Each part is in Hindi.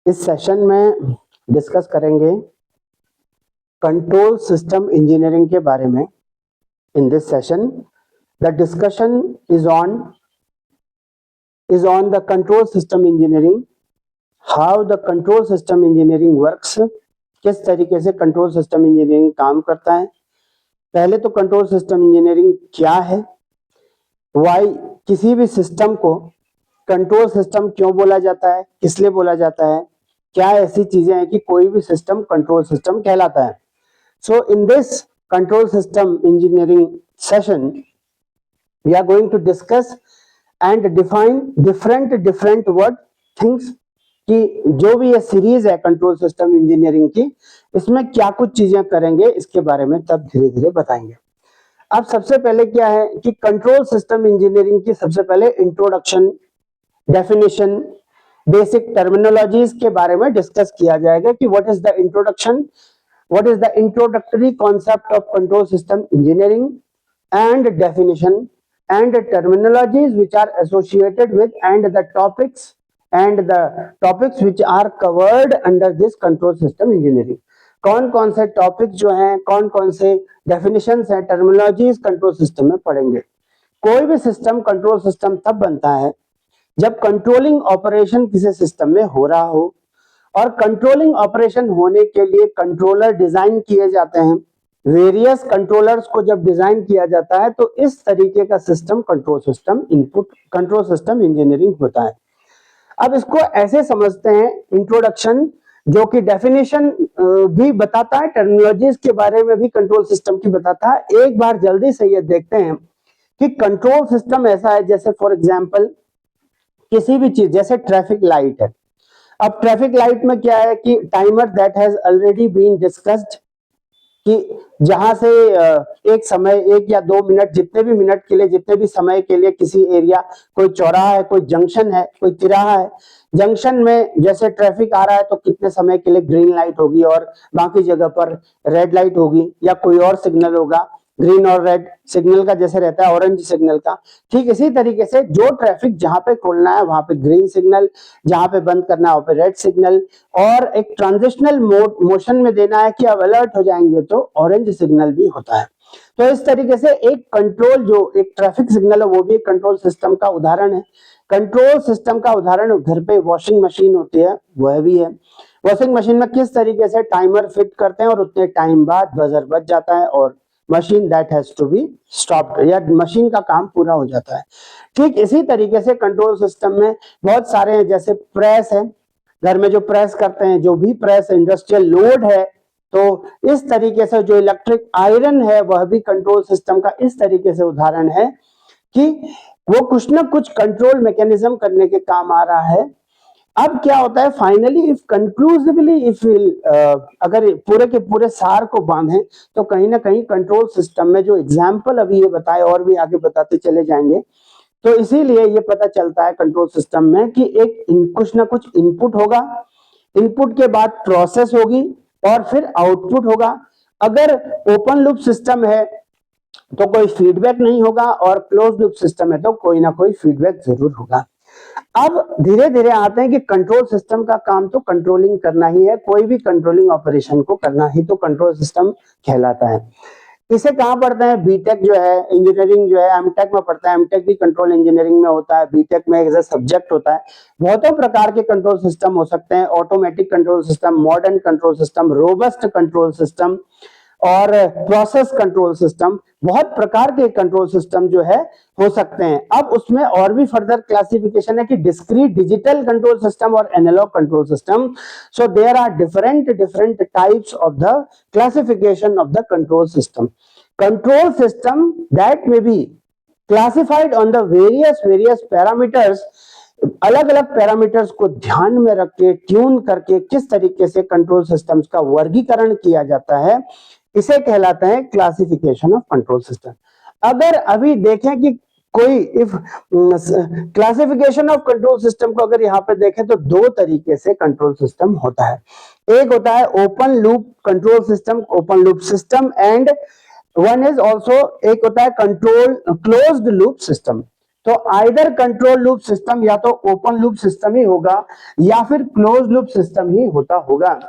इस सेशन में डिस्कस करेंगे कंट्रोल सिस्टम इंजीनियरिंग के बारे में। In this session the discussion is on the control system engineering, how the control system engineering works, किस तरीके से कंट्रोल सिस्टम इंजीनियरिंग काम करता है। पहले तो कंट्रोल सिस्टम इंजीनियरिंग क्या है, वाई किसी भी सिस्टम को कंट्रोल सिस्टम क्यों बोला जाता है, किस लिए बोला जाता है, क्या ऐसी चीजें हैं कि कोई भी सिस्टम कंट्रोल सिस्टम कहलाता है। So in this control system engineering session, we are going to discuss and define different word things कि जो भी ये सीरीज है कंट्रोल सिस्टम इंजीनियरिंग की, इसमें क्या कुछ चीजें करेंगे इसके बारे में तब धीरे धीरे बताएंगे। अब सबसे पहले क्या है कि कंट्रोल सिस्टम इंजीनियरिंग की सबसे पहले इंट्रोडक्शन, डेफिनेशन, बेसिक टर्मिनोलॉजीज के बारे में डिस्कस किया जाएगा कि what is the introduction, what is the introductory concept of control system engineering, and definition and terminologies which are associated with, and the topics which are covered under this control system engineering। कौन कौन से टॉपिक जो हैं, कौन कौन से डेफिनेशंस हैं, टर्मिनोलॉजीज कंट्रोल सिस्टम में पढ़ेंगे। कोई भी सिस्टम कंट्रोल सिस्टम तब बनता है जब कंट्रोलिंग ऑपरेशन किसी सिस्टम में हो रहा हो, और कंट्रोलिंग ऑपरेशन होने के लिए कंट्रोलर डिजाइन किए जाते हैं। वेरियस कंट्रोलर्स को जब डिजाइन किया जाता है तो इस तरीके का सिस्टम कंट्रोल सिस्टम इंजीनियरिंग होता है। अब इसको ऐसे समझते हैं, इंट्रोडक्शन जो कि डेफिनेशन भी बताता है, टर्मिनोलॉजीज के बारे में भी कंट्रोल सिस्टम की बताता है। एक बार जल्दी से ये देखते हैं कि कंट्रोल सिस्टम ऐसा है जैसे फॉर एग्जाम्पल किसी भी चीज, जैसे ट्रैफिक लाइट है। अब ट्रैफिक लाइट में क्या है कि timer that has already been discussed कि जहां से एक समय 1 या 2 मिनट, जितने भी मिनट के लिए, जितने भी समय के लिए किसी एरिया, कोई चौराहा है, कोई जंक्शन है, कोई तिराहा है, जंक्शन में जैसे ट्रैफिक आ रहा है तो कितने समय के लिए ग्रीन लाइट होगी और बाकी जगह पर रेड लाइट होगी या कोई और सिग्नल होगा। ग्रीन और रेड सिग्नल का जैसे रहता है ऑरेंज सिग्नल का, ठीक इसी तरीके से जो ट्रैफिक जहां पे खोलना है वहां पे ग्रीन सिग्नल, जहां पे बंद करना है वहां पे रेड सिग्नल, और एक ट्रांजिशनल मोशन में देना है कि अब अलर्ट हो जाएंगे तो ऑरेंज सिग्नल भी होता है। तो इस तरीके से एक कंट्रोल, जो एक ट्रैफिक सिग्नल है वो भी एक कंट्रोल सिस्टम का उदाहरण है। कंट्रोल सिस्टम का उदाहरण घर पे वॉशिंग मशीन होती है, वह भी है। वॉशिंग मशीन में किस तरीके से टाइमर फिट करते हैं और उतने टाइम बाद बजर बज जाता है और machine that has to be stopped, या मशीन का काम पूरा हो जाता है। ठीक इसी तरीके से कंट्रोल सिस्टम में बहुत सारे हैं, जैसे प्रेस है, घर में जो प्रेस करते हैं, जो भी प्रेस इंडस्ट्रियल लोड है, तो इस तरीके से जो इलेक्ट्रिक आयरन है वह भी कंट्रोल सिस्टम का इस तरीके से उदाहरण है कि वो कुछ ना कुछ कंट्रोल मैकेनिज्म करने के काम आ रहा है। अब क्या होता है फाइनली, इफ कंक्लूसिवली, इफ अगर पूरे के पूरे सार को बांधें तो कहीं ना कहीं कंट्रोल सिस्टम में जो एग्जाम्पल अभी ये बताए और भी आगे बताते चले जाएंगे, तो इसीलिए ये पता चलता है कंट्रोल सिस्टम में कि एक कुछ ना कुछ इनपुट होगा, इनपुट के बाद प्रोसेस होगी और फिर आउटपुट होगा। अगर ओपन लूप सिस्टम है तो कोई फीडबैक नहीं होगा, और क्लोज लूप सिस्टम है तो कोई ना कोई फीडबैक जरूर होगा। अब धीरे धीरे आते हैं कि कंट्रोल सिस्टम का काम तो कंट्रोलिंग करना ही है, कोई भी कंट्रोलिंग ऑपरेशन को करना ही तो कंट्रोल सिस्टम कहलाता है। इसे कहाँ पढ़ते हैं, बीटेक जो है इंजीनियरिंग जो है एमटेक में पढ़ता है। एमटेक भी कंट्रोल इंजीनियरिंग में होता है, बीटेक में एज ए सब्जेक्ट होता है। बहुतों प्रकार के कंट्रोल सिस्टम हो सकते हैं, automatic control system, modern control system, robust control system और प्रोसेस कंट्रोल सिस्टम, बहुत प्रकार के कंट्रोल सिस्टम जो है हो सकते हैं। अब उसमें और भी फर्दर क्लासिफिकेशन है कि डिस्क्रीट डिजिटल कंट्रोल सिस्टम और analog control system. So there are different types of the classification of the control system. Control system that may be classified on the various parameters, अलग अलग पैरामीटर्स को ध्यान में रख के ट्यून करके किस तरीके से कंट्रोल सिस्टम्स का वर्गीकरण किया जाता है, इसे कहलाता है क्लासिफिकेशन ऑफ कंट्रोल सिस्टम। अगर अभी देखें कि कोई if classification of control system को अगर यहाँ पे देखें तो 2 तरीके से कंट्रोल सिस्टम होता है। एक होता है open loop control system, open loop system, and one is also, एक होता है कंट्रोल क्लोज्ड लूप सिस्टम। तो आइदर कंट्रोल लूप सिस्टम या तो ओपन लूप सिस्टम ही होगा या फिर क्लोज लूप सिस्टम ही होता होगा।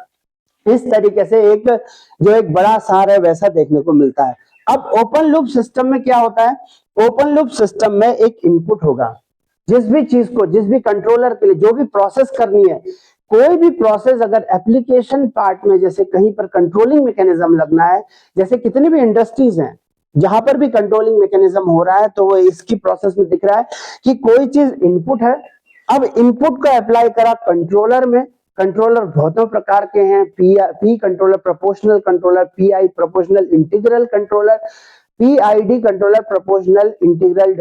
इस तरीके से एक बड़ा सार है वैसा देखने को मिलता है। अब ओपन लूप सिस्टम में क्या होता है, ओपन लूप सिस्टम में एक इनपुट होगा, जिस भी चीज को, जिस भी कंट्रोलर के लिए जो भी प्रोसेस करनी है, कोई भी प्रोसेस अगर एप्लीकेशन पार्ट में, जैसे कहीं पर कंट्रोलिंग मैकेनिज्म लगना है, जैसे कितनी भी इंडस्ट्रीज हैं जहां पर भी कंट्रोलिंग मैकेनिज्म हो रहा है, तो वो इसकी प्रोसेस में दिख रहा है कि कोई चीज इनपुट है। अब इनपुट को अप्लाई करा कंट्रोलर में। कंट्रोलर बहुतों प्रकार के हैं, P controller, proportional controller, PI proportional integral controller, PID controller, proportional integral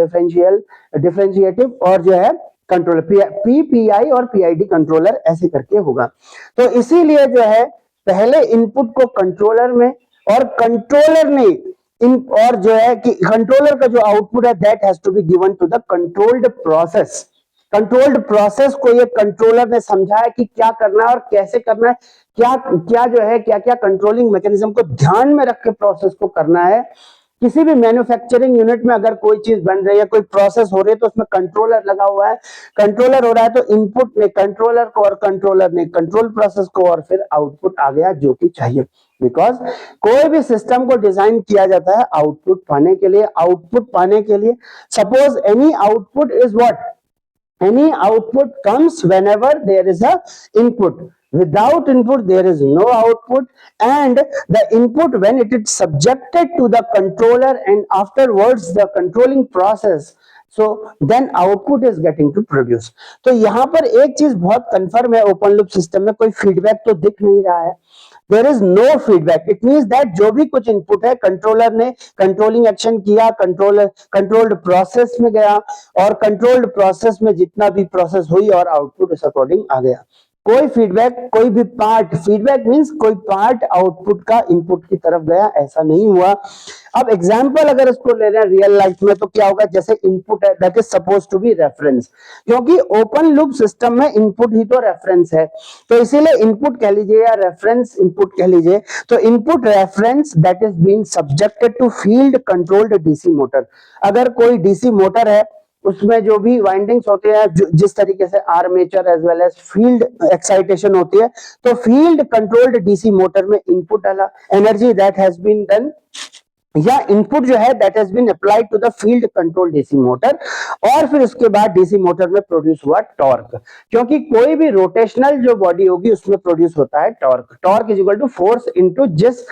differentiative, और जो है कंट्रोलर पीपीआई और पीआईडी कंट्रोलर, ऐसे करके होगा। तो इसीलिए जो है पहले इनपुट को कंट्रोलर में, और कंट्रोलर ने और जो है कि कंट्रोलर का जो आउटपुट है that has to be given to the controlled process. Controlled process को ये कंट्रोलर ने समझा है कि क्या करना है और कैसे करना है, क्या क्या जो है क्या क्या कंट्रोलिंग मैकेनिज्म को ध्यान में रख के प्रोसेस को करना है। किसी भी मैन्युफैक्चरिंग यूनिट में अगर कोई चीज बन रही है, कोई प्रोसेस हो रही है, तो उसमें कंट्रोलर लगा हुआ है, कंट्रोलर हो रहा है, तो इनपुट ने कंट्रोलर को और कंट्रोलर ने कंट्रोल प्रोसेस को, और फिर आउटपुट आ गया जो कि चाहिए। बिकॉज कोई भी सिस्टम को डिजाइन किया जाता है आउटपुट पाने के लिए। आउटपुट पाने के लिए suppose any output is what, any output comes whenever there is a input. Without input there is no output, and the input when it is subjected to the controller and afterwards the controlling process, so then output is getting to produce. तो यहाँ पर एक चीज बहुत कंफर्म है, ओपन लूप सिस्टम में कोई फीडबैक तो दिख नहीं रहा है। There is no feedback. It means that जो भी कुछ इनपुट है, कंट्रोलर ने कंट्रोलिंग एक्शन किया, कंट्रोल्ड प्रोसेस में गया, और कंट्रोल्ड प्रोसेस में जितना भी प्रोसेस हुई और आउटपुट उस अकॉर्डिंग आ गया। कोई फीडबैक, कोई भी पार्ट, फीडबैक मींस कोई पार्ट आउटपुट का इनपुट की तरफ गया, ऐसा नहीं हुआ। अब एग्जांपल अगर इसको ले रहे हैं रियल लाइफ में, तो क्या होगा, जैसे इनपुट है that is suppose to be reference, क्योंकि ओपन लूप सिस्टम में इनपुट ही तो रेफरेंस है, तो इसीलिए इनपुट कह लीजिए या रेफरेंस इनपुट कह लीजिए। तो input reference that is being subjected to field controlled DC motor. अगर कोई डीसी मोटर है, उसमें जो भी वाइंडिंग्स होते हैं, जिस तरीके से armature as well as field excitation होती है, तो फील्ड कंट्रोल्ड डीसी मोटर में इनपुट डाला, energy that has been done, या इनपुट जो है that has been applied to the field control DC motor, और फिर उसके बाद डीसी मोटर में प्रोड्यूस हुआ टॉर्क। क्योंकि कोई भी रोटेशनल जो बॉडी होगी उसमें प्रोड्यूस होता है torque. Torque is equal to force into जिस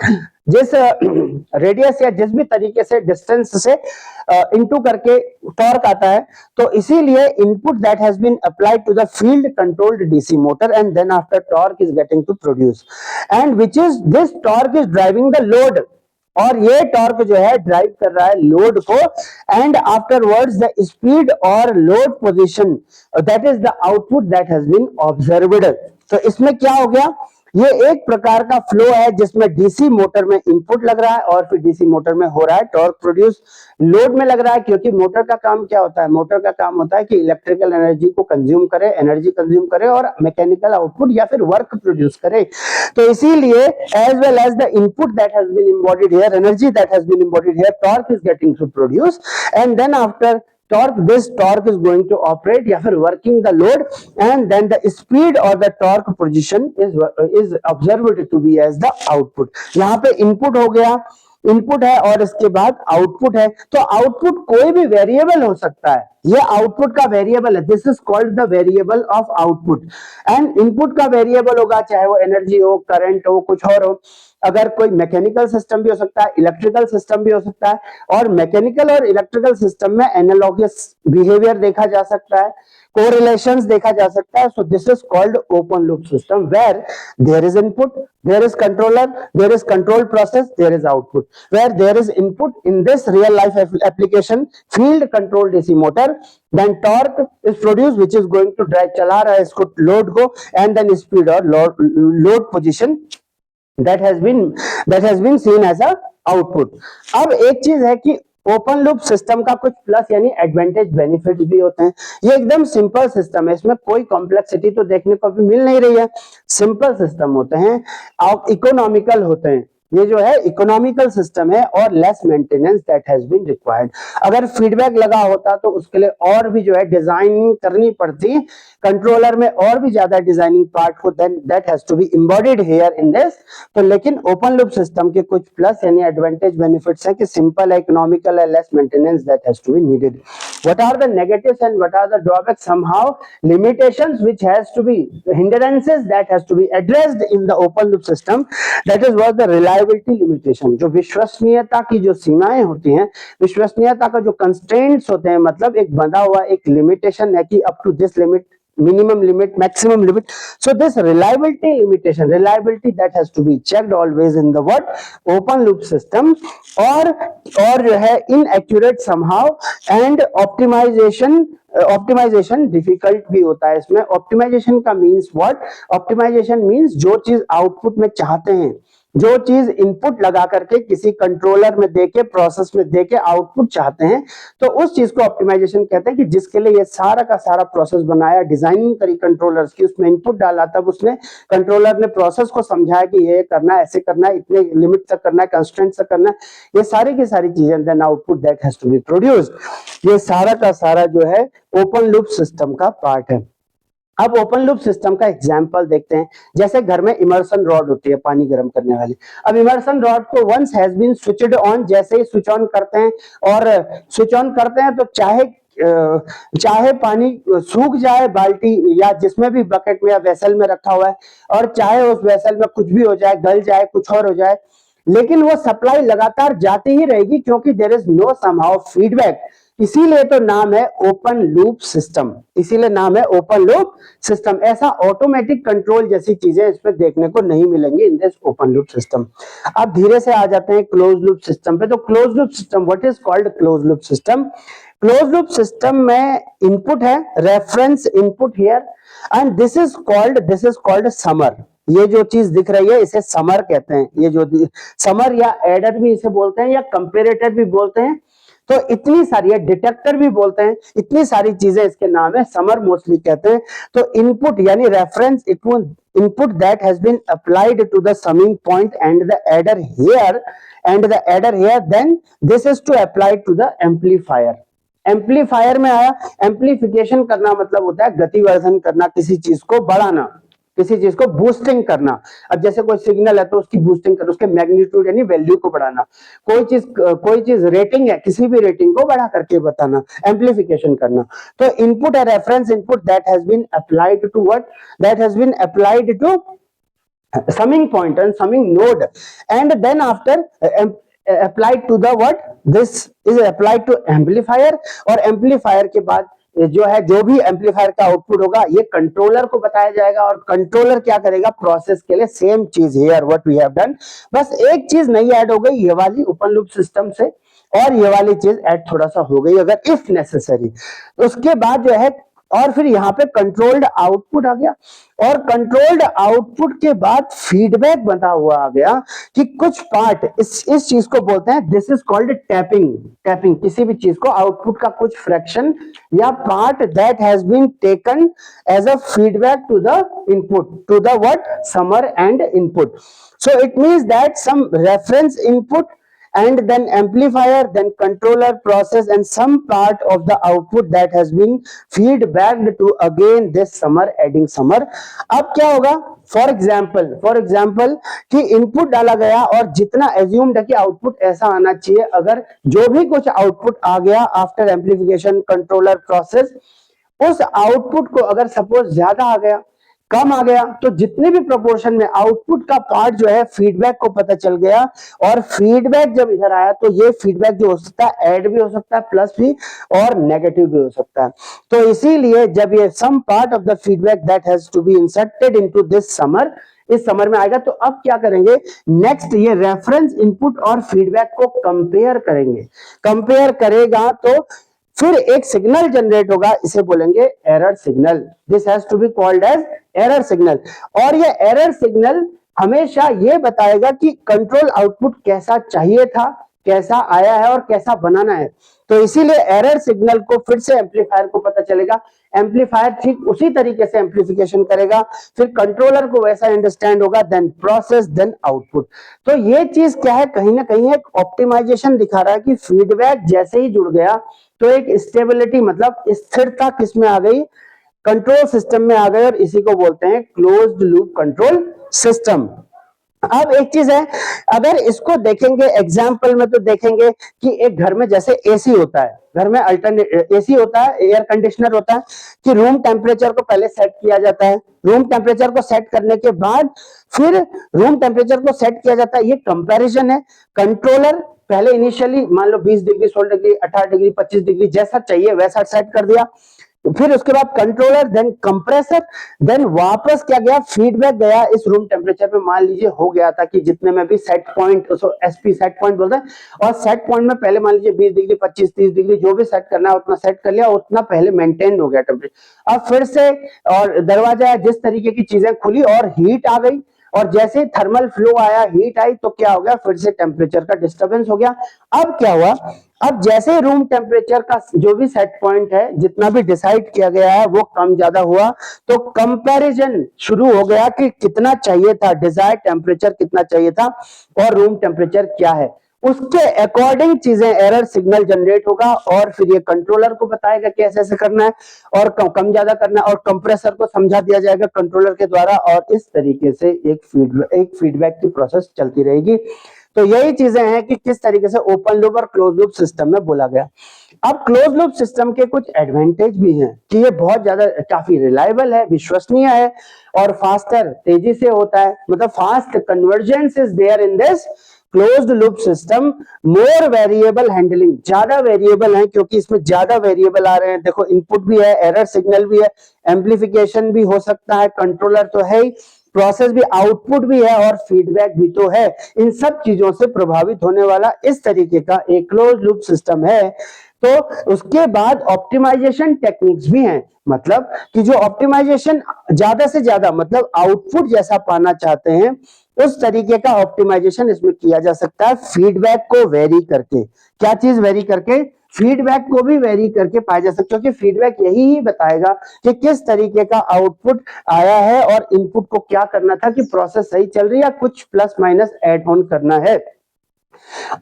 रेडियस या जिस भी तरीके से डिस्टेंस से इनटू करके टॉर्क आता है। तो इसीलिए input that has been applied to the field controlled DC motor, and then after torque is getting to produce, and which is this torque is driving the load, और ये टॉर्क जो है ड्राइव कर रहा है लोड को, एंड आफ्टरवर्ड्स द स्पीड और load position that is the output that has been observed. तो इसमें क्या हो गया, ये एक प्रकार का फ्लो है जिसमें डीसी मोटर में इनपुट लग रहा है और फिर डीसी मोटर में हो रहा है टॉर्क प्रोड्यूस, लोड में लग रहा है, क्योंकि मोटर का काम क्या होता है, मोटर का काम होता है कि इलेक्ट्रिकल एनर्जी को कंज्यूम करे, एनर्जी कंज्यूम करे और मैकेनिकल आउटपुट या फिर वर्क प्रोड्यूस करे। तो इसीलिए as well as the input that has been embodied here, energy that has been embodied here, torque is getting to produce, and then after torque, this torque is going to operate या फिर working the load, and then the speed or the torque position is observed to be as the output। यहाँ पे input हो गया, इनपुट है और इसके बाद आउटपुट है। तो आउटपुट कोई भी वेरिएबल हो सकता है, ये आउटपुट का वेरिएबल है, this is called the variable of output. And input का वेरिएबल होगा, चाहे वो एनर्जी हो, करंट हो, कुछ और हो। अगर कोई मैकेनिकल सिस्टम भी हो सकता है, इलेक्ट्रिकल सिस्टम भी हो सकता है, और मैकेनिकल और इलेक्ट्रिकल सिस्टम में एनालॉगस बिहेवियर देखा जा सकता है, कोरिलेशंस देखा जा सकता है। So this is called open loop system, where there is input, there is controller, there is control process, there is output, where there is input in this real life application field control DC motor, then torque is produced which is going to drive, चला रहा है इसको लोड को, and then speed और load position that has been seen as a output। अब एक चीज है कि ओपन लूप सिस्टम का कुछ प्लस यानी एडवांटेज बेनिफिट्स भी होते हैं। ये एकदम सिंपल सिस्टम है, इसमें कोई कॉम्प्लेक्सिटी तो देखने को भी मिल नहीं रही है, सिंपल सिस्टम होते हैं, इकोनॉमिकल होते हैं। ये जो है इकोनॉमिकल सिस्टम है और less maintenance that has been required. अगर फीडबैक लगा होता तो उसके लिए और भी जो है डिजाइनिंग करनी पड़ती कंट्रोलर में, और भी ज्यादा डिजाइनिंग पार्ट को, then that has to be embodied here in this. तो लेकिन ओपन लूप सिस्टम के कुछ प्लस यानी एडवांटेज बेनिफिट्स है कि सिंपल है, इकोनॉमिकल है, less maintenance that has to be needed. What are the negatives and what are the drawbacks? Somehow limitations which has to be, hindrances that has to be addressed in the open loop system, that is was the reliability limitation। जो विश्वसनीयता की जो सीमाएं होती हैं, विश्वसनीयता का जो constraints होते हैं, मतलब एक बंधा हुआ एक limitation है कि up to this limit, minimum limit, maximum limit, so this reliability limitation, reliability that has to be checked always in the what open loop system। और जो है inaccurate somehow and optimisation difficult भी होता है इसमें। ऑप्टिमाइजेशन का मीन्स व्हाट? ऑप्टिमाइजेशन मीन्स जो चीज आउटपुट में चाहते हैं, जो चीज इनपुट लगा करके किसी कंट्रोलर में देके, प्रोसेस में देके आउटपुट चाहते हैं, तो उस चीज को ऑप्टिमाइजेशन कहते हैं कि जिसके लिए ये सारा का सारा प्रोसेस बनाया, डिजाइनिंग करी कंट्रोलर्स की, उसमें इनपुट डाला, तब उसने कंट्रोलर ने प्रोसेस को समझाया कि ये करना है, ऐसे करना है, इतने लिमिट तक करना है, कंस्ट्रेंट तक करना है, ये सारी की सारी चीजें, then output that has to be produced. ये सारा का सारा जो है ओपन लूप सिस्टम का पार्ट है। अब ओपन लूप सिस्टम का एग्जांपल देखते हैं। जैसे घर में इमर्सन रॉड होती है, पानी गर्म करने वाली। अब इमर्सन रॉड को once has been switched on, जैसे ही स्विच ऑन करते हैं और स्विच ऑन करते हैं तो चाहे पानी सूख जाए बाल्टी या जिसमें भी बकेट में या वेसल में रखा हुआ है, और चाहे उस वेसल में कुछ भी हो जाए, गल जाए, कुछ और हो जाए, लेकिन वो सप्लाई लगातार जाती ही रहेगी क्योंकि there is no somehow feedback. इसीलिए तो नाम है ओपन लूप सिस्टम, इसीलिए नाम है ओपन लूप सिस्टम। ऐसा ऑटोमेटिक कंट्रोल जैसी चीजें इसमें देखने को नहीं मिलेंगी in this open loop system. अब धीरे से आ जाते हैं क्लोज लूप सिस्टम पे। तो close loop system, what is called close loop system? Close loop system में इनपुट है, reference input here, and this is called summer. ये जो चीज दिख रही है इसे समर कहते हैं। ये जो समर या एडर भी इसे बोलते हैं या कंपेरेटर भी बोलते हैं। तो इतनी सारी है, डिटेक्टर भी बोलते हैं, इतनी सारी चीजें इसके नाम है, समर मोस्टली कहते हैं। तो इनपुट यानी reference input that has been applied to the summing point and the adder here, then this is to apply to the amplifier. Amplifier में आया, एम्पलीफिकेशन करना मतलब होता है गतिवर्धन करना, किसी चीज को बढ़ाना, किसी चीज को बूस्टिंग करना। अब जैसे कोई सिग्नल है तो उसकी बूस्टिंग करना, उसके मैग्नीट्यूड यानी वैल्यू को बढ़ाना। कोई चीज रेटिंग है, किसी भी रेटिंग को बढ़ा करके बताना, एम्पलीफिकेशन करना। तो इनपुट है reference input that has been applied to what? That has been applied to summing point and summing node, and then after applied to the what? This is applied to amplifier, और एम्पलीफायर के बाद जो है, जो भी एम्पलीफायर का आउटपुट होगा ये कंट्रोलर को बताया जाएगा, और कंट्रोलर क्या करेगा प्रोसेस के लिए? सेम चीज here what we have done, बस एक चीज नई ऐड हो गई ये वाली ओपन लूप सिस्टम से, और ये वाली चीज ऐड थोड़ा सा हो गई अगर इफ नेसेसरी। उसके बाद जो है, और फिर यहाँ पे कंट्रोल्ड आउटपुट आ गया, और कंट्रोल्ड आउटपुट के बाद फीडबैक बना हुआ आ गया कि कुछ पार्ट, इस चीज को बोलते हैं, दिस इज कॉल्ड टैपिंग। किसी भी चीज को आउटपुट का कुछ फ्रैक्शन या part that has been taken as a feedback to the input, to the what? Summer and input. So it means that some reference input and then amplifier, then controller process, and some part of the output that has been feedbacked to again this summer, adding summer। अब क्या होगा? फॉर एग्जाम्पल कि इनपुट डाला गया और जितना एज्यूम्ड है कि आउटपुट ऐसा आना चाहिए, अगर जो भी कुछ आउटपुट आ गया आफ्टर एम्पलीफिकेशन कंट्रोलर प्रोसेस, उस आउटपुट को अगर सपोज ज्यादा आ गया, कम आ गया, तो जितने भी प्रोपोर्शन में आउटपुट का पार्ट जो है फीडबैक को पता चल गया, और फीडबैक जब इधर आया तो ये फीडबैक जो हो सकता है ऐड भी हो सकता है, प्लस भी, और नेगेटिव भी हो सकता है। तो इसीलिए जब ये some part of the feedback that has to be inserted into this summer, इस समर में आएगा। तो अब क्या करेंगे नेक्स्ट? ये रेफरेंस इनपुट और फीडबैक को कंपेयर करेंगे। कंपेयर करेगा तो फिर एक सिग्नल जनरेट होगा, इसे बोलेंगे error signal. This has to be called as error signal. और ये एरर सिग्नल हमेशा ये बताएगा कि कंट्रोल आउटपुट कैसा चाहिए था, कैसा आया है और कैसा बनाना है। तो इसीलिए एरर सिग्नल को फिर से एम्पलीफायर को पता चलेगा, एम्पलीफायर ठीक उसी तरीके से एम्पलीफिकेशन करेगा, फिर कंट्रोलर को वैसा अंडरस्टैंड होगा, देन प्रोसेस, देन आउटपुट। तो ये चीज क्या है, कहीं ना कहीं एक ऑप्टिमाइजेशन दिखा रहा है कि फीडबैक जैसे ही जुड़ गया तो एक स्टेबिलिटी मतलब स्थिरता किसमें आ गई, कंट्रोल सिस्टम में आ गए, और इसी को बोलते हैं क्लोज्ड लूप कंट्रोल सिस्टम। अब एक चीज है, अगर इसको देखेंगे एग्जाम्पल में तो देखेंगे कि एक घर में जैसे एसी होता है, घर में अल्टरनेट एसी होता है, एयर कंडीशनर होता है, कि रूम टेम्परेचर को पहले सेट किया जाता है, रूम टेम्परेचर को सेट करने के बाद फिर रूम टेम्परेचर को सेट किया जाता है, ये कंपैरिजन है। कंट्रोलर पहले इनिशियली मान लो 20 डिग्री, 16 डिग्री, 18 डिग्री, 25 डिग्री जैसा चाहिए वैसा सेट कर दिया, फिर उसके बाद कंट्रोलर, देन कंप्रेसर, देन वापस क्या गया, फीडबैक गया इस रूम टेम्परेचर पे, मान लीजिए हो गया था कि जितने में भी सेट पॉइंट, उसको एसपी सेट पॉइंट बोलते हैं, और सेट पॉइंट में पहले मान लीजिए 20 डिग्री, 25, 30 डिग्री जो भी सेट करना है उतना सेट कर लिया, उतना पहले मेंटेन हो गया टेम्परेचर। अब फिर से और दरवाजा जिस तरीके की चीजें खुली और हीट आ गई, और जैसे थर्मल फ्लो आया, हीट आई, तो क्या हो गया, फिर से टेम्परेचर का डिस्टर्बेंस हो गया। अब क्या हुआ, अब जैसे रूम टेम्परेचर का जो भी सेट पॉइंट है जितना भी डिसाइड किया गया है वो कम ज्यादा हुआ, तो कंपैरिजन शुरू हो गया कि कितना चाहिए था, डिजायर्ड टेम्परेचर कितना चाहिए था और रूम टेम्परेचर क्या है, उसके अकॉर्डिंग चीजें एरर सिग्नल जनरेट होगा, और फिर ये कंट्रोलर को बताएगा कि ऐसे ऐसे करना है और कम ज्यादा करना है, और कंप्रेसर को समझा दिया जाएगा कंट्रोलर के द्वारा, और इस तरीके से एक फीडबैक की प्रोसेस चलती रहेगी। तो यही चीजें हैं कि किस तरीके से ओपन लूप और क्लोज लूप सिस्टम में बोला गया। अब क्लोज लूप सिस्टम के कुछ एडवांटेज भी हैं कि ये बहुत ज्यादा काफी रिलायबल है, विश्वसनीय है, और फास्टर तेजी से होता है, मतलब fast convergence is there in this closed loop system. More variable handling, ज्यादा वेरिएबल है क्योंकि इसमें ज्यादा वेरिएबल आ रहे हैं, देखो इनपुट भी है, एरर सिग्नल भी है, एम्पलीफिकेशन भी हो सकता है, कंट्रोलर तो है ही, प्रोसेस भी, आउटपुट भी है, और फीडबैक भी तो है। इन सब चीजों से प्रभावित होने वाला इस तरीके का एक क्लोज लूप सिस्टम है। तो उसके बाद ऑप्टिमाइजेशन टेक्निक्स भी हैं, मतलब कि जो ऑप्टिमाइजेशन ज्यादा से ज्यादा मतलब आउटपुट जैसा पाना चाहते हैं उस तरीके का ऑप्टिमाइजेशन इसमें किया जा सकता है, फीडबैक को वेरी करके। क्या चीज वेरी करके, फीडबैक को भी वेरी करके पाया जा सकता है, क्योंकि फीडबैक यही ही बताएगा कि किस तरीके का आउटपुट आया है और इनपुट को क्या करना था, कि प्रोसेस सही चल रही है या कुछ प्लस माइनस ऐड ऑन करना है।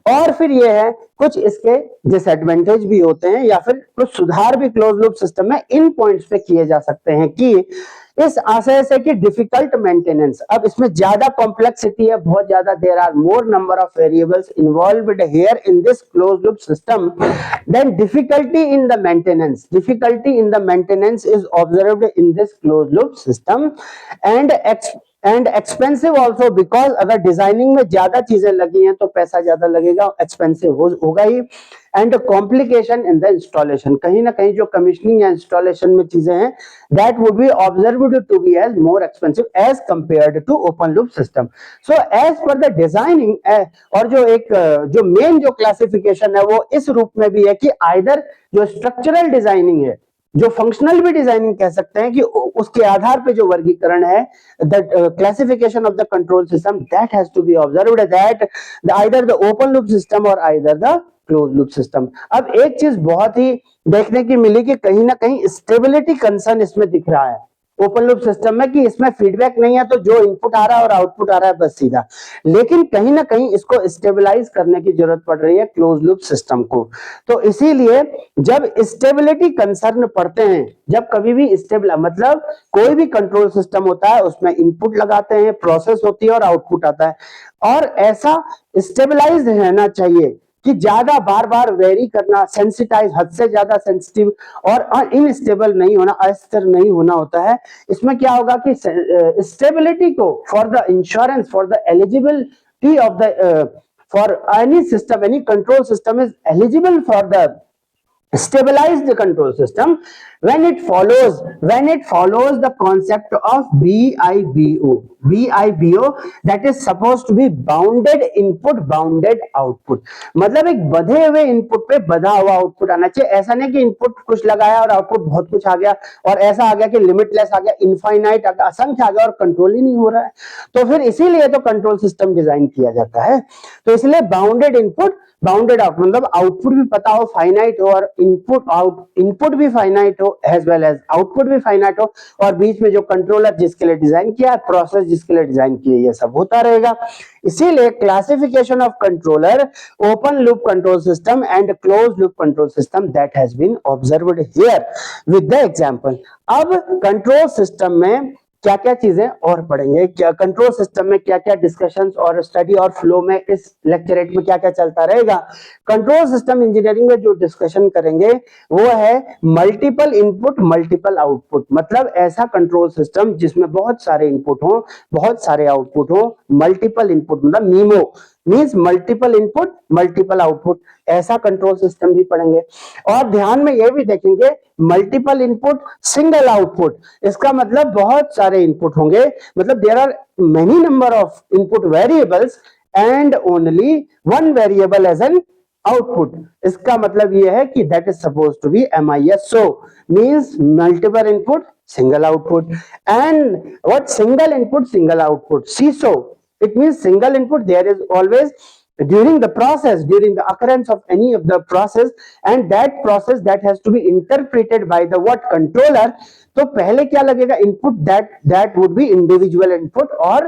और फिर ये है कुछ इसके डिसएडवांटेज भी होते हैं या फिर कुछ सुधार भी क्लोज लूप सिस्टम में इन पॉइंट्स पे किए जा सकते हैं, कि इस आशय से कि डिफिकल्ट मेंटेनेंस, अब इसमें ज्यादा कॉम्प्लेक्सिटी है, बहुत ज्यादा, there are more number of variables involved here in this close loop system, then difficulty in the maintenance is observed in this close loop system, and expensive also, because अगर डिजाइनिंग में ज्यादा चीजें लगी हैं तो पैसा ज्यादा लगेगा, एक्सपेंसिव होगा ही, and complication in the installation, कहीं ना कहीं जो कमीशनिंग या इंस्टॉलेशन में चीजें हैं that would be observed to be as more expensive as compared to open loop system. So as per the designing, और जो एक जो मेन जो क्लासिफिकेशन है वो इस रूप में भी है कि आइदर जो स्ट्रक्चरल डिजाइनिंग है, जो फंक्शनल भी डिजाइनिंग कह सकते हैं, कि उसके आधार पे जो वर्गीकरण है, the classification of the control system that has to be observed, that either the open loop system और either the close loop system. अब एक चीज बहुत ही देखने की मिली कि कहीं ना कहीं स्टेबिलिटी कंसर्न इसमें दिख रहा है ओपन लूप सिस्टम में, कि इसमें फीडबैक नहीं है, तो जो इनपुट आ रहा है और आउटपुट आ रहा है बस सीधा, लेकिन कहीं ना कहीं इसको स्टेबलाइज करने की जरूरत पड़ रही है क्लोज लूप सिस्टम को। तो इसीलिए जब स्टेबिलिटी कंसर्न पड़ते हैं, जब कभी भी स्टेबल मतलब कोई भी कंट्रोल सिस्टम होता है उसमें इनपुट लगाते हैं, प्रोसेस होती है और आउटपुट आता है, और ऐसा स्टेबलाइज रहना चाहिए कि ज्यादा बार बार वेरी करना, सेंसिटाइज, हद से ज्यादा सेंसिटिव और इनस्टेबल नहीं होना, अस्थिर नहीं होना होता है। इसमें क्या होगा कि स्टेबिलिटी को for the insurance, for the eligibility of the for any system, any control system is eligible for the stabilize the control system when it follows the concept of BIBO, that is supposed to be bounded input bounded output, मतलब एक बधे हुए इनपुट पे बधा हुआ आउटपुट आना चाहिए। ऐसा नहीं कि इनपुट कुछ लगाया और आउटपुट बहुत कुछ आ गया, और ऐसा आ गया कि लिमिटलेस आ गया, इनफाइनाइट आ गया, असंख्य आ गया और कंट्रोल ही नहीं हो रहा है। तो फिर इसीलिए तो कंट्रोल सिस्टम डिजाइन किया जाता है। तो इसलिए बाउंडेड इनपुट बाउंडेड आउट मतलब आउटपुट भी पता हो, फाइनाइट हो, और इनपुट भी फाइनाइट हो एज वेल एज आउटपुट भी फाइनाइट हो, और बीच में जो कंट्रोलर जिसके लिए डिजाइन किया, प्रोसेस जिसके लिए डिजाइन किया, ये सब होता रहेगा। इसीलिए classification of controller, open loop control system and close loop control system, that has been observed here with the example. अब कंट्रोल सिस्टम में क्या क्या चीजें और पढ़ेंगे, क्या कंट्रोल सिस्टम में क्या क्या डिस्कशंस और स्टडी और फ्लो में इस लेक्चरेट में क्या क्या चलता रहेगा। कंट्रोल सिस्टम इंजीनियरिंग में जो डिस्कशन करेंगे वो है मल्टीपल इनपुट मल्टीपल आउटपुट, मतलब ऐसा कंट्रोल सिस्टम जिसमें बहुत सारे इनपुट हो, बहुत सारे आउटपुट हो। मल्टीपल इनपुट मतलब memo means multiple input multiple output, ऐसा कंट्रोल सिस्टम भी पढ़ेंगे। और ध्यान में ये भी देखेंगे मल्टीपल इनपुट सिंगल आउटपुट, इसका मतलब बहुत सारे इनपुट होंगे, मतलब there are many number of input variables and only one variable as an output. इसका मतलब यह है कि that is suppose to be MISO means multiple input single output, and what single input single output, CISO, it means single input, there is always during the process, during the occurrence of any of the process, and that process that has to be interpreted by the what controller। तो पहले क्या लगेगा input, that would be individual input or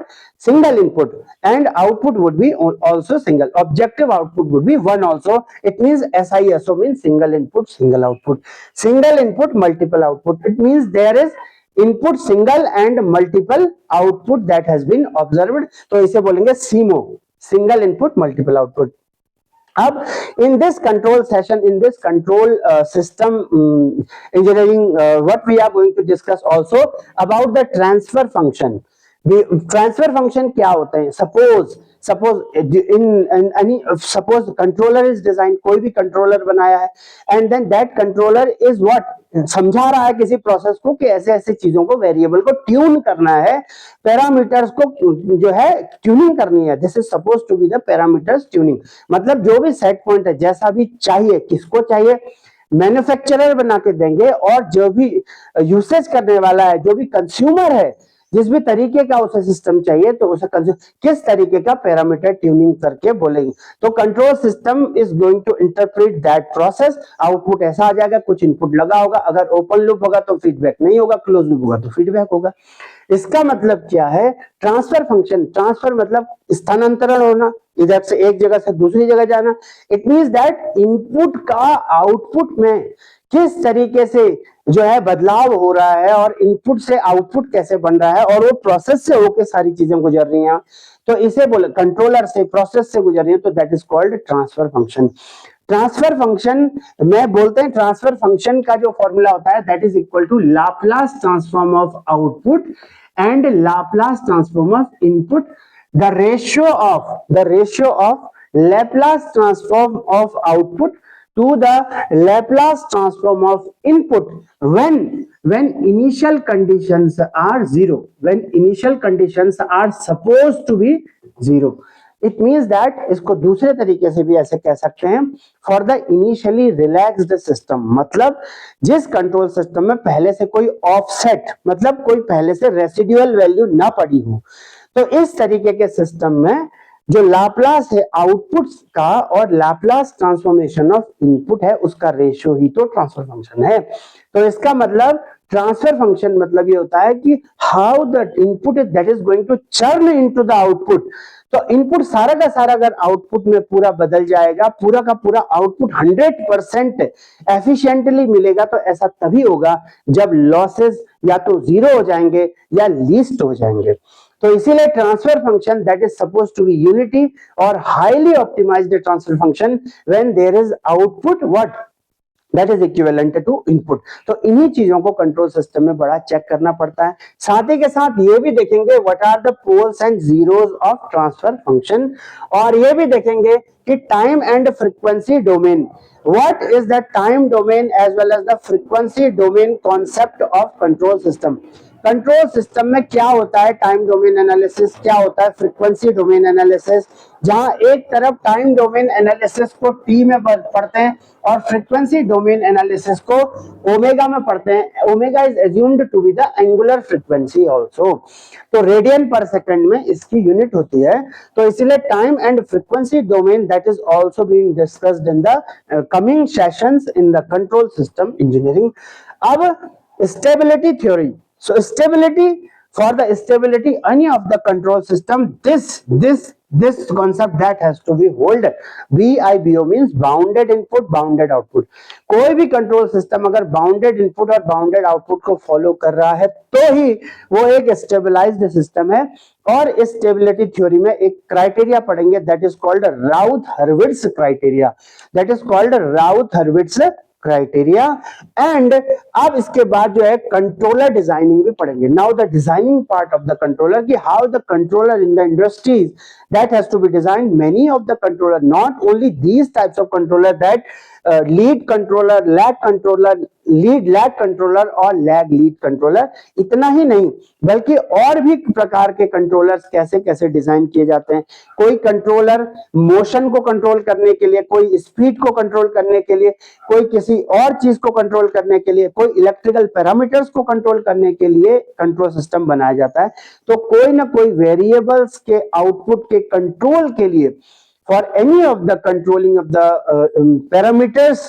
single input, and output would be also single, objective output would be one also, it means SISO means single input single output, single input multiple output, it means there is input single and multiple output that has been observed, तो इसे बोलेंगे SIMO, single input multiple output. अब in this control session, in this control system engineering, what we are going to discuss also about the transfer function। Transfer function क्या होते हैं, suppose suppose controller is design, कोई भी कंट्रोलर बनाया है, and then that controller is what, समझा रहा है किसी प्रोसेस को कि ऐसे ऐसे चीजों को, वेरिएबल को ट्यून करना है, पैरामीटर्स को जो है ट्यूनिंग करनी है, this is suppose to be the parameters tuning, मतलब जो भी सेट पॉइंट है जैसा भी चाहिए, किसको चाहिए, मैन्युफैक्चरर बना के देंगे, और जो भी यूसेज करने वाला है, जो भी कंज्यूमर है, जिस भी तरीके का उसे सिस्टम चाहिए, तो उसे किस तरीके का पैरामीटर ट्यूनिंग करके बोलेंगे। तो control system is going to interpret that process, output ऐसा आ जाएगा, कुछ इनपुट लगा होगा, अगर ओपन लूप होगा तो फीडबैक नहीं होगा, क्लोज लूप होगा तो फीडबैक होगा। इसका मतलब क्या है, ट्रांसफर फंक्शन, ट्रांसफर मतलब स्थानांतरण होना, इधर से एक जगह से दूसरी जगह जाना, इट मींस दैट इनपुट का आउटपुट में किस तरीके से जो है बदलाव हो रहा है, और इनपुट से आउटपुट कैसे बन रहा है, और वो प्रोसेस से होकर सारी चीजें गुजर रही हैं, तो इसे बोले कंट्रोलर से, प्रोसेस से गुजर रही है, तो that is called transfer function. Transfer function में बोलते हैं, ट्रांसफर फंक्शन का जो फॉर्मूला होता है that is equal to Laplace transform of output and Laplace transform of input, the ratio of Laplace transform of output to the Laplace transform of input when initial conditions are zero, when initial conditions are supposed to be zero। It means that इसको दूसरे तरीके से भी ऐसे कह सकते हैं, for the initially relaxed system, मतलब जिस कंट्रोल सिस्टम में पहले से कोई ऑफसेट, मतलब कोई पहले से रेसिडुअल वैल्यू ना पड़ी हो, तो इस तरीके के सिस्टम में जो लाप्लास है आउटपुट का और लाप्लास ट्रांसफॉर्मेशन ऑफ इनपुट है, उसका रेशियो ही तो ट्रांसफर फंक्शन है। तो इसका मतलब ट्रांसफर फंक्शन मतलब ये होता है कि how the input is that is going to churn into the output. तो इनपुट सारा का सारा अगर आउटपुट में पूरा बदल जाएगा, पूरा का पूरा आउटपुट 100% एफिशिएंटली मिलेगा, तो ऐसा तभी होगा जब लॉसेस या तो जीरो हो जाएंगे या लीस्ट हो जाएंगे। तो इसीलिए transfer function that is suppose to be unity और highly optimized transfer function when there is output what that is equivalent to input. तो इन्हीं चीजों को कंट्रोल सिस्टम में बड़ा चेक करना पड़ता है। साथ ही के साथ ये भी देखेंगे what are the poles and zeros of transfer function, और ये भी देखेंगे कि time and frequency domain, what is the time domain as well as the frequency domain concept of control system। Control system में क्या होता है, टाइम डोमेन एनालिसिस, क्या होता है फ्रीक्वेंसी डोमेन एनालिसिस, जहां एक तरफ टाइम डोमेन एनालिसिस को टी में पढ़ते हैं और फ्रीक्वेंसी डोमेन एनालिसिस को ओमेगा में पढ़ते हैं। Omega is assumed to be the angular frequency also, तो रेडियन पर सेकंड में इसकी यूनिट होती है। तो इसलिए time and frequency domain that is also being discussed in the coming sessions in the control system engineering. अब stability theory, so stability, for the stability any of the control system, this concept that has to be hold, BIBO means bounded input bounded output। कोई भी कंट्रोल सिस्टम अगर बाउंडेड इनपुट और बाउंडेड आउटपुट को फॉलो कर रहा है तो ही वो एक स्टेबलाइज्ड सिस्टम है। और इस स्टेबिलिटी थ्योरी में एक क्राइटेरिया पढ़ेंगे that is called Routh Hurwitz criteria, that is called Routh Hurwitz criteria. And अब इसके बाद जो है कंट्रोलर डिजाइनिंग भी पढ़ेंगे। Now the designing part of the controller, कि how the controller in the industries that has to be designed, many of the controller, not only these types of controller that lead controller, lag controller, lead lag controller और लैग लीड कंट्रोलर, इतना ही नहीं बल्कि और भी प्रकार के कंट्रोलर्स कैसे कैसे डिजाइन किए जाते हैं। कोई कंट्रोलर मोशन को कंट्रोल करने के लिए, कोई स्पीड को कंट्रोल करने के लिए, कोई किसी और चीज को कंट्रोल करने के लिए, कोई इलेक्ट्रिकल पैरामीटर्स को कंट्रोल करने के लिए कंट्रोल सिस्टम बनाया जाता है। तो कोई ना कोई वेरिएबल्स के आउटपुट के कंट्रोल के लिए, for any of the controlling of the parameters,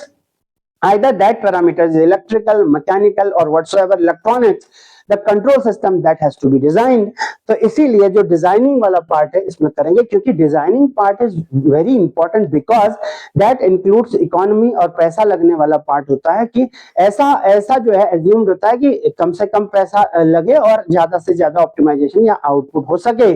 either that parameter is electrical, mechanical or whatsoever electronics, the control system that has to be designed। तो इसीलिए जो डिजाइनिंग वाला पार्ट है इसमें करेंगे, क्योंकि designing part is very important because that includes economy, और पैसा लगने वाला पार्ट होता है कि ऐसा जो है एज्यूम्ड होता है कि कम से कम पैसा लगे और ज्यादा से ज्यादा ऑप्टिमाइजेशन या आउटपुट हो सके,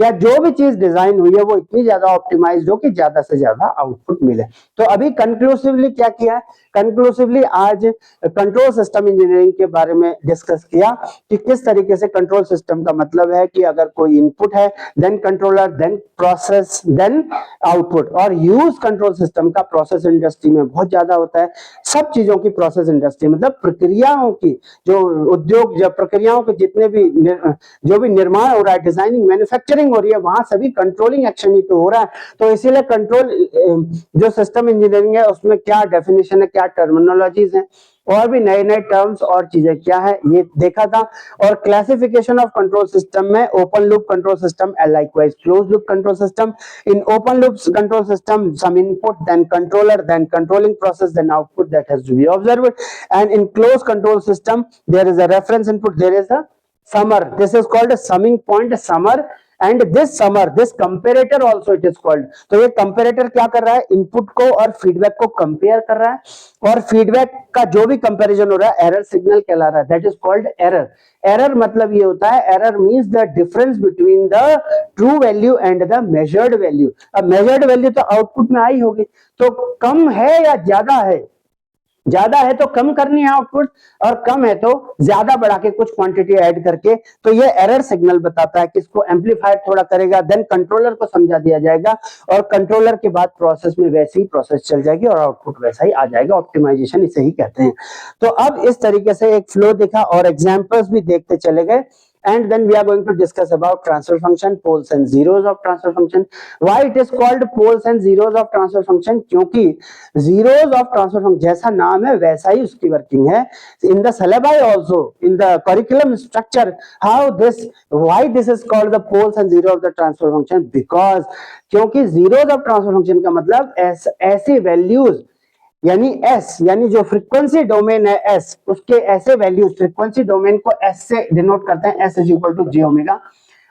या जो भी चीज डिजाइन हुई है वो इतनी ज्यादा ऑप्टिमाइज्ड हो कि ज्यादा से ज्यादा आउटपुट मिले। तो अभी कंक्लूसिवली क्या किया है, कंक्लूसिवली आज कंट्रोल सिस्टम इंजीनियरिंग के बारे में डिस्कस किया कि किस तरीके से कंट्रोल सिस्टम का मतलब है कि अगर कोई इनपुट है then controller, then process, then output. और यूज कंट्रोल सिस्टम का प्रोसेस इंडस्ट्री में बहुत ज्यादा होता है। सब चीजों की प्रोसेस इंडस्ट्री मतलब प्रक्रियाओं की, जो उद्योग, जब प्रक्रियाओं के जितने भी जो भी निर्माण हो रहा है, डिजाइनिंग, मैन्युफैक्चरिंग हो रही है, वहां सभी कंट्रोलिंग एक्शन ही तो हो रहा है। तो इसीलिए कंट्रोल जो सिस्टम इंजीनियरिंग है उसमें क्या डेफिनेशन है, क्या टर्मिनोलॉजीज हैं, और भी नए नए टर्म्स और चीजें क्या है ये देखा था। और क्लासिफिकेशन ऑफ कंट्रोल सिस्टम में open loop control system and likewise close loop control system. In open loop control system some input then controller then controlling process then output that has to be observed. And in close control system there is a reference input, there is a summer, this is called summing point, summer. And this summer, this comparator also it is called. तो ये कंपेरेटर क्या कर रहा है, इनपुट को और फीडबैक को कंपेयर कर रहा है, और फीडबैक का जो भी कंपैरिजन हो रहा है एरर सिग्नल कहला रहा है, that is called error. Error मतलब ये होता है, error means the difference between the true value and the measured value. अब मेजर्ड वैल्यू तो आउटपुट में आई होगी, तो कम है या ज्यादा है, ज्यादा है तो कम करनी है आउटपुट, और कम है तो ज्यादा बढ़ा के कुछ क्वांटिटी ऐड करके, तो ये एरर सिग्नल बताता है कि इसको एम्पलीफाइड थोड़ा करेगा, देन कंट्रोलर को समझा दिया जाएगा, और कंट्रोलर के बाद प्रोसेस में वैसी ही प्रोसेस चल जाएगी और आउटपुट वैसा ही आ जाएगा। ऑप्टिमाइजेशन इसे ही कहते हैं। तो अब इस तरीके से एक फ्लो देखा और एग्जांपल्स भी देखते चले गए। And then we are going to discuss about transfer function, poles and zeros of transfer function. Why it is called poles and zeros of transfer function? क्योंकि zeros of transfer function जैसा नाम है वैसा ही उसकी वर्किंग है। In the syllabi also, in the curriculum structure, how this, why this is called the poles and zeros of the transfer function? Because क्योंकि zeros of transfer function का मतलब ऐसी values, यानी S, यानी जो फ्रीक्वेंसी डोमेन है S, उसके ऐसे वैल्यूज, फ्रीक्वेंसी डोमेन को S से डिनोट करते हैं, S is equal to j omega,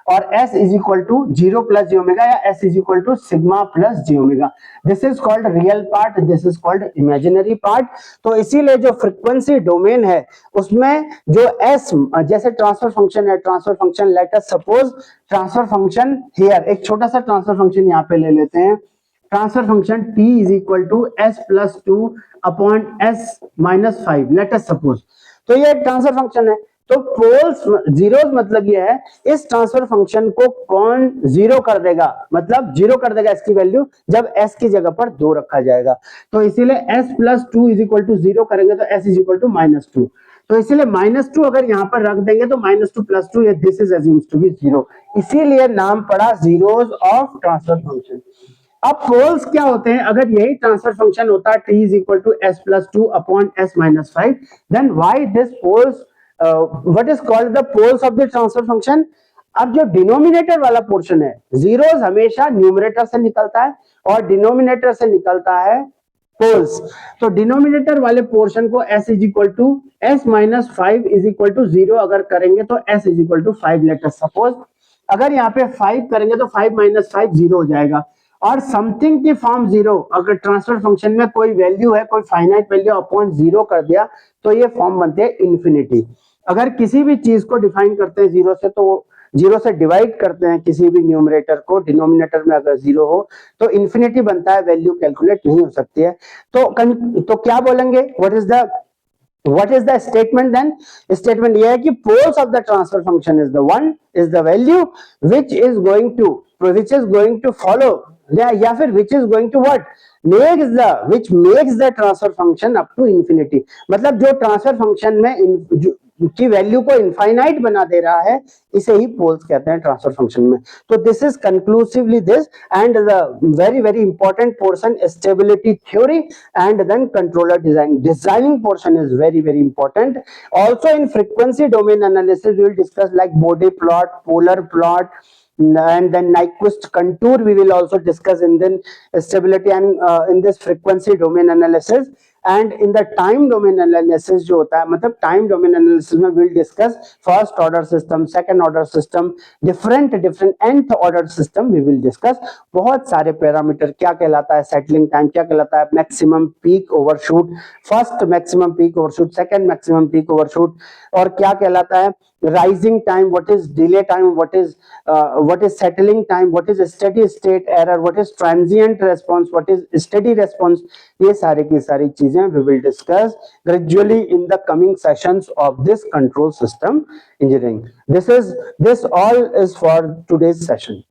और S is equal to 0 plus j omega, या S is equal to sigma plus j omega. This is called real part, this is called imaginary part. तो इसीलिए जो फ्रीक्वेंसी डोमेन है उसमें जो S, जैसे ट्रांसफर फंक्शन है, transfer function, late us suppose transfer function here, एक छोटा सा ट्रांसफर फंक्शन यहाँ पे ले लेते हैं। Transfer function t is equal to s plus 2 upon s minus 5, let us suppose. तो ये एक ट्रांसफर फंक्शन है। तो पोल्स जीरोस मतलब ये है, इस ट्रांसफर फंक्शन को कौन जीरो कर देगा, मतलब जीरो कर देगा इसकी वैल्यू जब s की जगह पर 2 रखा जाएगा। तो इसीलिए s plus 2 is equal to 0 करेंगे तो s is equal to minus 2। तो इसीलिए -2 अगर यहाँ पर रख देंगे तो -2 + 2 ये this is assumed to be 0, इसीलिए नाम पड़ा जीरोस ऑफ ट्रांसफर फंक्शन। अब पोल्स क्या होते हैं, अगर यही ट्रांसफर फंक्शन होता है t is equal to s plus 2 upon s minus 5, then why this poles, what is called the poles of the transfer function. अब जो डिनोमिनेटर वाला पोर्शन है, जीरोस हमेशा न्यूमरेटर से निकलता है और डिनोमिनेटर से निकलता है पोल्स। तो डिनोमिनेटर वाले पोर्शन को s is equal to s minus 5 is equal to 0 अगर करेंगे तो s is equal to 5 later suppose, अगर यहाँ पे 5 करेंगे तो 5 माइनस 5 0 हो जाएगा, और समथिंग की फॉर्म 0, अगर ट्रांसफर फंक्शन में कोई वैल्यू है, कोई फाइनाइट वैल्यू अपॉन 0 कर दिया तो ये फॉर्म बनते हैं इन्फिनिटी। अगर किसी भी चीज को डिफाइन करते हैं 0 से, तो 0 से डिवाइड करते हैं किसी भी न्यूमरेटर को, डिनोमिनेटर में अगर 0 हो तो इन्फिनिटी बनता है, वैल्यू कैलकुलेट नहीं हो सकती है। तो क्या बोलेंगे, what is the statement then? Statement ये है कि poles of the transfer function is the value which is going to follow, या फिर which is going to what which makes the transfer function up to infinity, मतलब जो ट्रांसफर फंक्शन में की वैल्यू को इनफाइनाइट बना दे रहा है, इसे ही पोल्स कहते हैं ट्रांसफर फंक्शन में। तो this is conclusively this, and the very very important portion stability theory and then controller designing portion is very very important. Also in frequency domain analysis we will discuss like Bode plot, polar plot, and then Nyquist contour we will also discuss in then stability and in this frequency domain analysis, and in the time domain analysis जो होता है, मतलब time domain analysis में we'll discuss first order system, second order system, different nth order system we will discuss। बहुत सारे पैरामीटर, क्या कहलाता है सेटलिंग टाइम, क्या कहलाता है maximum peak overshoot, first maximum peak overshoot, second maximum peak overshoot, और क्या कहलाता है rising time, what is delay time, what is settling time, what is steady state error, what is transient response, what is steady response, ये सारे की सारी चीजें we will discuss gradually in the coming sessions of this control system engineering। This all is for today's session।